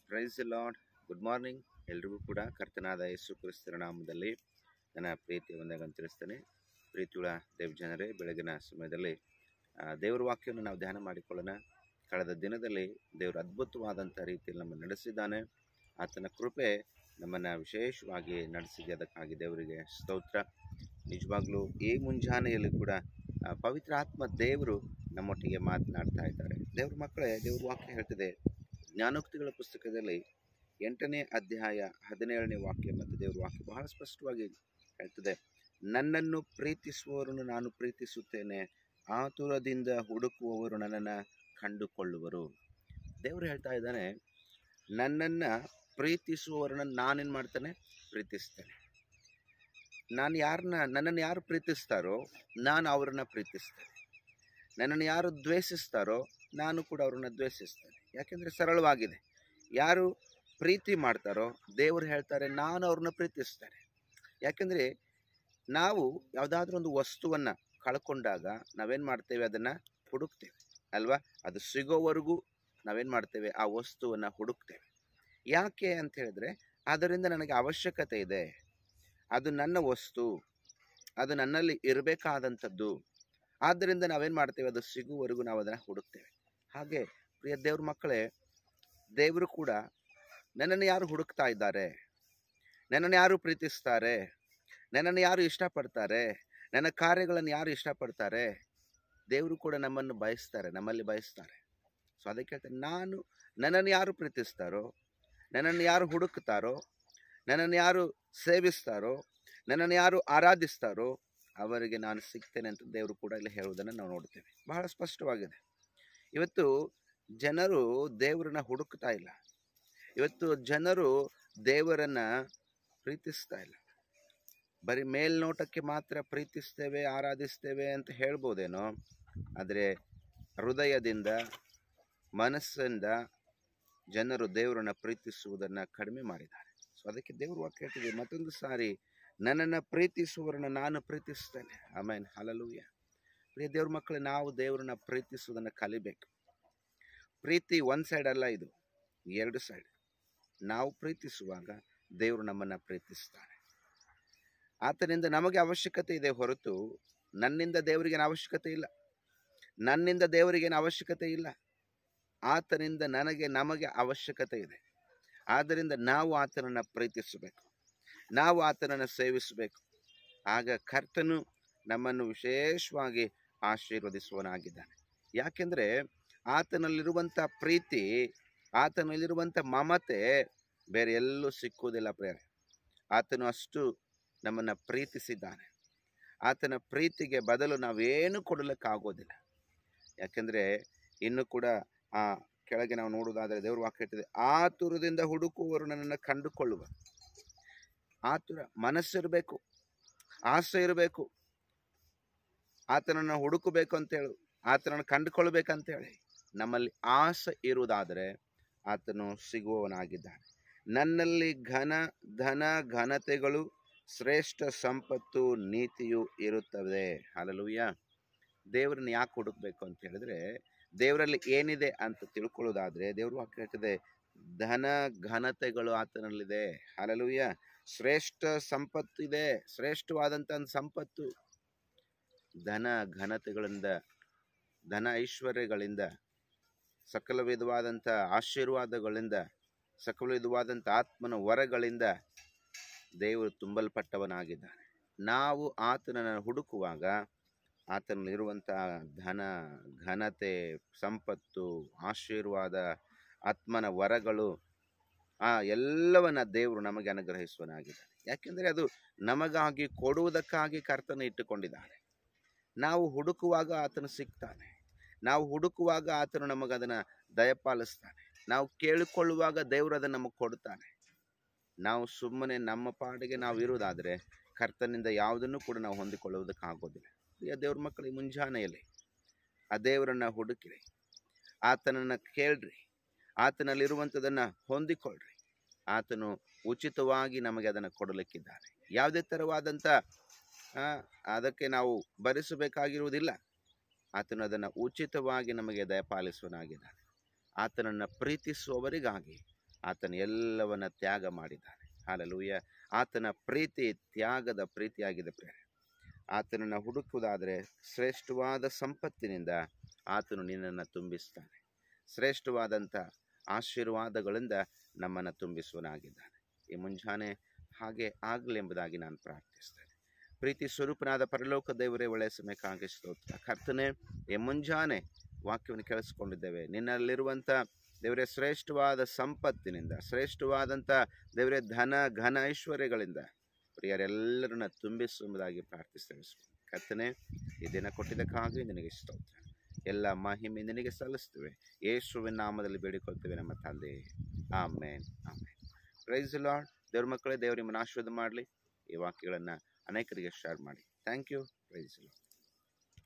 Price the lord. Good morning ಎಲ್ರಿಗೂ ಕೂಡ ಕರ್ತನಾದ ಯೇಸು ಕ್ರಿಸ್ತರ ನಾಮದಲ್ಲಿ ನನ್ನ ಪ್ರೀತಿ ವಂದನೆಗಳನ್ನು ತಿಳಿಸ್ತೇನೆ. ಪ್ರೀತಿಯುಳ್ಳ ದೇವಜನರೇ, ಬೆಳಗಿನ ಸಮಯದಲ್ಲಿ ದೇವರ ವಾಕ್ಯವನ್ನು ನಾವು ಧ್ಯಾನ ಮಾಡಿಕೊಳ್ಳೋಣ. ಕಳೆದ ದಿನದಲ್ಲಿ ದೇವರು ಅದ್ಭುತವಾದಂಥ ರೀತಿಯಲ್ಲಿ ನಮ್ಮನ್ನು ನಡೆಸಿದ್ದಾನೆ. ಆತನ ಕೃಪೆ ನಮ್ಮನ್ನು ವಿಶೇಷವಾಗಿ ನಡೆಸಿದೆ. ಅದಕ್ಕಾಗಿ ದೇವರಿಗೆ ಸ್ತೋತ್ರ. ನಿಜವಾಗ್ಲೂ ಈ ಮುಂಜಾನೆಯಲ್ಲಿ ಕೂಡ ಪವಿತ್ರ ಆತ್ಮ ದೇವರು ನಮ್ಮೊಟ್ಟಿಗೆ ಮಾತನಾಡ್ತಾ ಇದ್ದಾರೆ. ದೇವ್ರ ಮಕ್ಕಳೇ, ದೇವ್ರ ವಾಕ್ಯ ಹೇಳ್ತಿದೆ ಜ್ಞಾನೋಕ್ತಿಗಳ ಪುಸ್ತಕದಲ್ಲಿ 8ನೇ ಅಧ್ಯಾಯ 17ನೇ ವಾಕ್ಯ ಮತ್ತು ದೇವ್ರ ವಾಕ್ಯ ಬಹಳ ಸ್ಪಷ್ಟವಾಗಿ ಹೇಳ್ತದೆ, ನನ್ನನ್ನು ಪ್ರೀತಿಸುವವರನ್ನು ನಾನು ಪ್ರೀತಿಸುತ್ತೇನೆ, ಆತುರದಿಂದ ಹುಡುಕುವವರು ನನ್ನನ್ನು ಕಂಡುಕೊಳ್ಳುವರು. ದೇವರು ಹೇಳ್ತಾ ಇದ್ದಾನೆ, ನನ್ನನ್ನು ಪ್ರೀತಿಸುವವರನ್ನು ನಾನೇನು ಮಾಡ್ತಾನೆ, ಪ್ರೀತಿಸ್ತೇನೆ. ನನ್ನನ್ನು ಯಾರು ಪ್ರೀತಿಸ್ತಾರೋ ನಾನು ಅವರನ್ನು ಪ್ರೀತಿಸ್ತೇನೆ. ನನ್ನನ್ನು ಯಾರು ದ್ವೇಷಿಸ್ತಾರೋ ನಾನು ಕೂಡ ಅವ್ರನ್ನ ದ್ವೇಷಿಸ್ತೇನೆ. ಯಾಕೆಂದರೆ ಸರಳವಾಗಿದೆ, ಯಾರು ಪ್ರೀತಿ ಮಾಡ್ತಾರೋ ದೇವರು ಹೇಳ್ತಾರೆ ನಾನು ಅವ್ರನ್ನ ಪ್ರೀತಿಸ್ತೇನೆ. ಯಾಕೆಂದರೆ ನಾವು ಯಾವುದಾದ್ರೂ ಒಂದು ವಸ್ತುವನ್ನು ಕಳ್ಕೊಂಡಾಗ ನಾವೇನು ಮಾಡ್ತೇವೆ, ಅದನ್ನು ಹುಡುಕ್ತೇವೆ ಅಲ್ವಾ? ಅದು ಸಿಗೋವರೆಗೂ ನಾವೇನು ಮಾಡ್ತೇವೆ, ಆ ವಸ್ತುವನ್ನು ಹುಡುಕ್ತೇವೆ. ಯಾಕೆ ಅಂತ ಹೇಳಿದ್ರೆ ಅದರಿಂದ ನನಗೆ ಅವಶ್ಯಕತೆ ಇದೆ, ಅದು ನನ್ನ ವಸ್ತು, ಅದು ನನ್ನಲ್ಲಿ ಇರಬೇಕಾದಂಥದ್ದು. ಆದ್ದರಿಂದ ನಾವೇನು ಮಾಡ್ತೇವೆ, ಅದು ಸಿಗುವವರೆಗೂ ನಾವು ಅದನ್ನು ಹುಡುಕ್ತೇವೆ. ಹಾಗೆ ಪ್ರಿಯ ದೇವ್ರ ಮಕ್ಕಳೇ, ದೇವರು ಕೂಡ ನನ್ನನ್ನು ಯಾರು ಹುಡುಕ್ತಾ ಇದ್ದಾರೆ, ನನ್ನನ್ನು ಯಾರು ಪ್ರೀತಿಸ್ತಾರೆ, ನನ್ನನ್ನು ಯಾರು ಇಷ್ಟಪಡ್ತಾರೆ, ನನ್ನ ಕಾರ್ಯಗಳನ್ನು ಯಾರು ಇಷ್ಟಪಡ್ತಾರೆ, ದೇವರು ಕೂಡ ನಮ್ಮನ್ನು ಬಯಸ್ತಾರೆ, ನಮ್ಮಲ್ಲಿ ಬಯಸ್ತಾರೆ. ಸೊ ಅದಕ್ಕೆ ಹೇಳ್ತಾರೆ, ನನ್ನನ್ನು ಯಾರು ಪ್ರೀತಿಸ್ತಾರೋ, ನನ್ನನ್ನು ಯಾರು ಹುಡುಕ್ತಾರೋ, ನನ್ನನ್ನು ಯಾರು ಸೇವಿಸ್ತಾರೋ, ನನ್ನನ್ನು ಯಾರು ಆರಾಧಿಸ್ತಾರೋ ಅವರಿಗೆ ನಾನು ಸಿಗ್ತೇನೆ ಅಂತ ದೇವರು ಕೂಡ ಇಲ್ಲಿ ಹೇಳುವುದನ್ನು ನಾವು ನೋಡ್ತೇವೆ. ಬಹಳ ಸ್ಪಷ್ಟವಾಗಿದೆ. ಇವತ್ತು ಜನರು ದೇವರನ್ನ ಹುಡುಕ್ತಾ ಇಲ್ಲ. ಇವತ್ತು ಜನರು ದೇವರನ್ನ ಪ್ರೀತಿಸ್ತಾ ಇಲ್ಲ. ಬರೀ ಮೇಲ್ನೋಟಕ್ಕೆ ಮಾತ್ರ ಪ್ರೀತಿಸ್ತೇವೆ, ಆರಾಧಿಸ್ತೇವೆ ಅಂತ ಹೇಳ್ಬೋದೇನೋ, ಆದರೆ ಹೃದಯದಿಂದ, ಮನಸ್ಸಿಂದ ಜನರು ದೇವರನ್ನ ಪ್ರೀತಿಸುವುದನ್ನು ಕಡಿಮೆ ಮಾಡಿದ್ದಾರೆ. ಸೊ ಅದಕ್ಕೆ ದೇವರು ವಾಕ್ಯ ಹೇಳ್ತಿದೆ, ಮತ್ತೊಂದು ಸಾರಿ ನನ್ನನ್ನು ಪ್ರೀತಿಸುವವರನ್ನು ನಾನು ಪ್ರೀತಿಸ್ತೇನೆ. ಆಮೇನ್, ಹಲ್ಲೆಲೂಯಾ. ಪ್ರಿಯ ದೇವ್ರ ಮಕ್ಕಳು, ನಾವು ದೇವರನ್ನ ಪ್ರೀತಿಸುವುದನ್ನು ಕಲಿಬೇಕು. ಪ್ರೀತಿ ಒಂದು ಸೈಡ್ ಅಲ್ಲ, ಇದು 2 ಸೈಡ್. ನಾವು ಪ್ರೀತಿಸುವಾಗ ದೇವರು ನಮ್ಮನ್ನು ಪ್ರೀತಿಸ್ತಾನೆ. ಆತನಿಂದ ನಮಗೆ ಅವಶ್ಯಕತೆ ಇದೆ ಹೊರತು ನನ್ನಿಂದ ದೇವರಿಗೇನು ಅವಶ್ಯಕತೆ ಇಲ್ಲ, ನನ್ನಿಂದ ದೇವರಿಗೇನು ಅವಶ್ಯಕತೆ ಇಲ್ಲ. ಆತನಿಂದ ನಮಗೆ ಅವಶ್ಯಕತೆ ಇದೆ. ಆದ್ದರಿಂದ ನಾವು ಆತನನ್ನು ಪ್ರೀತಿಸಬೇಕು, ನಾವು ಆತನನ್ನು ಸೇವಿಸಬೇಕು. ಆಗ ಕರ್ತನು ನಮ್ಮನ್ನು ವಿಶೇಷವಾಗಿ ಆಶೀರ್ವದಿಸುವನಾಗಿದ್ದಾನೆ. ಯಾಕೆಂದರೆ ಆತನಲ್ಲಿರುವಂಥ ಪ್ರೀತಿ, ಆತನಲ್ಲಿರುವಂಥ ಮಮತೆ ಬೇರೆ ಎಲ್ಲೂ ಸಿಕ್ಕುವುದಿಲ್ಲ ಪ್ರೇರೆ. ಆತನು ಅಷ್ಟು ನಮ್ಮನ್ನು ಪ್ರೀತಿಸಿದ್ದಾನೆ. ಆತನ ಪ್ರೀತಿಗೆ ಬದಲು ನಾವೇನು ಕೊಡಲಿಕ್ಕಾಗೋದಿಲ್ಲ. ಯಾಕೆಂದರೆ ಇನ್ನು ಕೂಡ ಆ ಕೆಳಗೆ ನಾವು ನೋಡುವುದಾದರೆ ದೇವರು ವಾಕ್ಯ ಹೇಳ್ತಿದೆ, ಆತುರದಿಂದ ಹುಡುಕುವವರು ನನ್ನನ್ನು ಕಂಡುಕೊಳ್ಳುವ. ಆತುರ ಮನಸ್ಸಿರಬೇಕು, ಆಸೆ ಇರಬೇಕು, ಆತನನ್ನು ಹುಡುಕಬೇಕು ಅಂತೇಳಿ, ಆತನನ್ನು ಕಂಡುಕೊಳ್ಬೇಕಂತೇಳಿ ನಮ್ಮಲ್ಲಿ ಆಸೆ ಇರುವುದಾದರೆ ಆತನು ಸಿಗುವವನಾಗಿದ್ದಾನೆ. ನನ್ನಲ್ಲಿ ಧನ ಘನತೆಗಳು, ಶ್ರೇಷ್ಠ ಸಂಪತ್ತು, ನೀತಿಯು ಇರುತ್ತದೆ. ಹಲ್ಲೆಲೂಯಾ. ದೇವರನ್ನ ಯಾಕೆ ಹುಡುಕಬೇಕು ಅಂತ ಹೇಳಿದ್ರೆ, ದೇವರಲ್ಲಿ ಏನಿದೆ ಅಂತ ತಿಳ್ಕೊಳ್ಳೋದಾದ್ರೆ ದೇವರು ವಾಕ್ಯ ಹೇಳ್ತದೆ, ಧನ ಘನತೆಗಳು ಆತನಲ್ಲಿದೆ. ಹಲ್ಲೆಲೂಯಾ. ಶ್ರೇಷ್ಠ ಸಂಪತ್ತು ಇದೆ, ಶ್ರೇಷ್ಠವಾದಂಥ ಸಂಪತ್ತು. ಧನ ಘನತೆಗಳಿಂದ, ಧನ ಐಶ್ವರ್ಯಗಳಿಂದ, ಸಕಲ ವಿಧವಾದಂಥ ಆಶೀರ್ವಾದಗಳಿಂದ, ಸಕಲ ವಿಧವಾದಂಥ ಆತ್ಮನ ವರಗಳಿಂದ ದೇವರು ತುಂಬಲ್ಪಟ್ಟವನಾಗಿದ್ದಾನೆ. ನಾವು ಆತನನ್ನು ಹುಡುಕುವಾಗ ಆತನಲ್ಲಿರುವಂಥ ಧನ ಘನತೆ, ಸಂಪತ್ತು, ಆಶೀರ್ವಾದ, ಆತ್ಮನ ವರಗಳು, ಎಲ್ಲವನ್ನ ದೇವರು ನಮಗೆ ಅನುಗ್ರಹಿಸುವನಾಗಿದ್ದಾನೆ. ಯಾಕೆಂದರೆ ಅದು ನಮಗಾಗಿ ಕೊಡುವುದಕ್ಕಾಗಿ ಕರ್ತನ ಇಟ್ಟುಕೊಂಡಿದ್ದಾನೆ. ನಾವು ಹುಡುಕುವಾಗ ಆತನು ಸಿಗ್ತಾನೆ. ನಾವು ಹುಡುಕುವಾಗ ಆತನು ನಮಗದನ್ನು ದಯಪಾಲಿಸ್ತಾನೆ. ನಾವು ಕೇಳಿಕೊಳ್ಳುವಾಗ ದೇವರು ಅದನ್ನು ನಮಗೆ ಕೊಡ್ತಾನೆ. ನಾವು ಸುಮ್ಮನೆ ನಮ್ಮ ಪಾಡಿಗೆ ನಾವು ಇರುವುದಾದರೆ ಕರ್ತನಿಂದ ಯಾವುದನ್ನು ಕೂಡ ನಾವು ಹೊಂದಿಕೊಳ್ಳುವುದಕ್ಕಾಗೋದಿಲ್ಲ. ಪ್ರಿಯ ದೇವ್ರ ಮಕ್ಕಳಿಗೆ ಮುಂಜಾನೆಯಲ್ಲಿ ಆ ದೇವರನ್ನು ಹುಡುಕಿರಿ, ಆತನನ್ನು ಕೇಳ್ರಿ, ಆತನಲ್ಲಿರುವಂಥದ್ದನ್ನು ಹೊಂದಿಕೊಳ್ಳ್ರಿ. ಆತನು ಉಚಿತವಾಗಿ ನಮಗೆ ಅದನ್ನು ಕೊಡಲಿಕ್ಕಿದ್ದಾನೆ. ಯಾವುದೇ ಥರವಾದಂಥ ಅದಕ್ಕೆ ನಾವು ಭರಿಸಬೇಕಾಗಿರುವುದಿಲ್ಲ. ಆತನು ಅದನ್ನು ಉಚಿತವಾಗಿ ನಮಗೆ ದಯಪಾಲಿಸುವನಾಗಿದ್ದಾನೆ. ಆತನನ್ನು ಪ್ರೀತಿಸುವವರಿಗಾಗಿ ಆತನು ಎಲ್ಲವನ್ನ ತ್ಯಾಗ ಮಾಡಿದ್ದಾನೆ. ಹಲ್ಲೆಲೂಯಾ. ಆತನ ಪ್ರೀತಿ ತ್ಯಾಗದ ಪ್ರೀತಿಯಾಗಿದೆ ಪ್ರಿಯರೇ. ಆತನನ್ನು ಹುಡುಕುವುದಾದರೆ ಶ್ರೇಷ್ಠವಾದ ಸಂಪತ್ತಿನಿಂದ ಆತನು ನಿನ್ನನ್ನು ತುಂಬಿಸ್ತಾನೆ. ಶ್ರೇಷ್ಠವಾದಂಥ ಆಶೀರ್ವಾದಗಳಿಂದ ನಮ್ಮನ್ನು ತುಂಬಿಸುವನಾಗಿದ್ದಾನೆ. ಈ ಮುಂಜಾನೆ ಹಾಗೆ ಆಗಲಿ ಎಂಬುದಾಗಿ ನಾನು ಪ್ರಾರ್ಥಿಸ್ತೇನೆ. ಪ್ರೀತಿ ಸ್ವರೂಪನಾದ ಪರಲೋಕ ದೇವರೇ, ಒಳ್ಳೆಯ ಸಮಯಕ್ಕಾಗಿ ಸ್ತೋತ್ರ. ಕರ್ತನೆ, ಈ ಮುಂಜಾನೆ ವಾಕ್ಯವನ್ನು ಕೇಳಿಸ್ಕೊಂಡಿದ್ದೇವೆ. ನಿನ್ನಲ್ಲಿರುವಂಥ ದೇವರೇ ಶ್ರೇಷ್ಠವಾದ ಸಂಪತ್ತಿನಿಂದ, ಶ್ರೇಷ್ಠವಾದಂಥ ದೇವರೇ ಧನ ಘನ ಐಶ್ವರ್ಯಗಳಿಂದ ಪ್ರಿಯರೆಲ್ಲರನ್ನ ತುಂಬಿಸುವುದಾಗಿ ಪ್ರಾರ್ಥಿಸ್ತೇವೆ. ಕರ್ತನೆ, ಈ ದಿನ ಕೊಟ್ಟಿದ್ದಕ್ಕಾಗಿ ನಿನಗೆ ಸ್ತೋತ್ರ. ಎಲ್ಲ ಮಹಿಮೆ ನಿನಗೆ ಸಲ್ಲಿಸ್ತೇವೆ. ಯೇಸುವಿನ ನಾಮದಲ್ಲಿ ಬೇಡಿಕೊಳ್ತೇವೆ ನಮ್ಮ ತಂದೆ. Amen, amen. Praise the Lord. ದೇವ್ರ ಮಕ್ಕಳೇ, ದೇವರು ನಿಮ್ಮನ್ನು ಆಶೀರ್ವಾದ ಮಾಡಲಿ. ಈ ವಾಕ್ಯಗಳನ್ನು ಅನೇಕರಿಗೆ ಶೇರ್ ಮಾಡಿ. Thank you. Praise the lord.